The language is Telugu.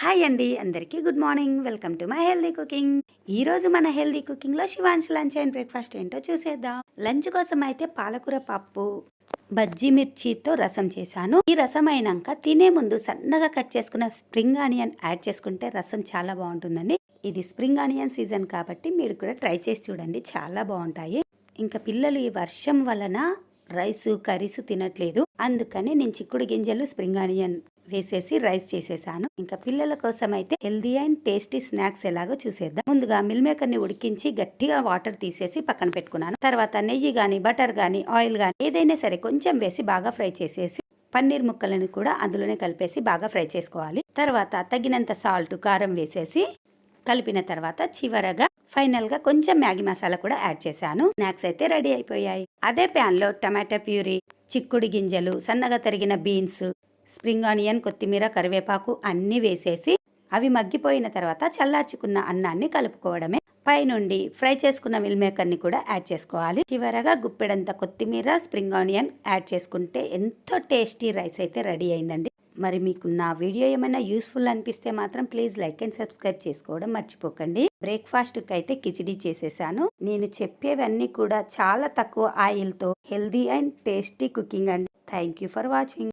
హాయ్ అండి అందరికీ good morning. Welcome to my healthy cooking. ఈ రోజు మన హెల్దీ కుకింగ్లో శివాంశ్ లంచ్ అండ్ బ్రేక్ఫాస్ట్ ఏంటో చూసేద్దాం. లంచ్ కోసం అయితే పాలకూర పప్పు, బజ్జీ మిర్చితో రసం చేశాను. ఈ రసం అయినాక తినే ముందు సన్నగా కట్ చేసుకున్న స్ప్రింగ్ ఆనియన్ యాడ్ చేసుకుంటే రసం చాలా బాగుంటుందండి. ఇది స్ప్రింగ్ ఆనియన్ సీజన్ కాబట్టి మీరు కూడా ట్రై చేసి చూడండి, చాలా బాగుంటాయి. ఇంకా పిల్లలు ఈ వర్షం వలన రైస్ కర్రీస్ తినట్లేదు, అందుకని నేను చిక్కుడు గింజలు స్ప్రింగ్ ఆనియన్ వేసేసి రైస్ చేసేసాను. ఇంకా పిల్లల కోసం అయితే హెల్దీ అండ్ టేస్టీ స్నాక్స్ ఎలాగో చూసేద్దాం. ముందుగా మిల్ మేకర్ ని ఉడికించి గట్టిగా వాటర్ తీసేసి పక్కన పెట్టుకున్నాను. తర్వాత నెయ్యి గాని బటర్ గాని ఆయిల్ గాని ఏదైనా సరే కొంచెం వేసి బాగా ఫ్రై చేసేసి పన్నీర్ ముక్కలను కూడా అందులోనే కలిపేసి బాగా ఫ్రై చేసుకోవాలి. తర్వాత తగినంత సాల్ట్ కారం వేసేసి కలిపిన తర్వాత చివరగా ఫైనల్ గా కొంచెం మ్యాగీ మసాలా కూడా యాడ్ చేశాను. స్నాక్స్ అయితే రెడీ అయిపోయాయి. అదే ప్యాన్ లో టమాటా ప్యూరీ, చిక్కుడు గింజలు, సన్నగా తరిగిన బీన్స్, స్ప్రింగ్ ఆనియన్, కొత్తిమీర, కరివేపాకు అన్నీ వేసేసి అవి మగ్గిపోయిన తర్వాత చల్లార్చుకున్న అన్నాన్ని కలుపుకోవడమే. పైనుండి ఫ్రై చేసుకున్న మిల్ మేకర్ ని కూడా యాడ్ చేసుకోవాలి. చివరగా గుప్పెడంత కొత్తిమీర, స్ప్రింగ్ ఆనియన్ యాడ్ చేసుకుంటే ఎంతో టేస్టీ రైస్ అయితే రెడీ అయిందండి. మరి మీకు నా వీడియో ఏమైనా యూస్ఫుల్ అనిపిస్తే మాత్రం ప్లీజ్ లైక్ అండ్ సబ్స్క్రైబ్ చేసుకోవడం మర్చిపోకండి. బ్రేక్ఫాస్ట్ కి అయితే కిచిడి చేసేసాను. నేను చెప్పేవన్నీ కూడా చాలా తక్కువ ఆయిల్ తో హెల్దీ అండ్ టేస్టీ కుకింగ్ అండి. Thank you for watching.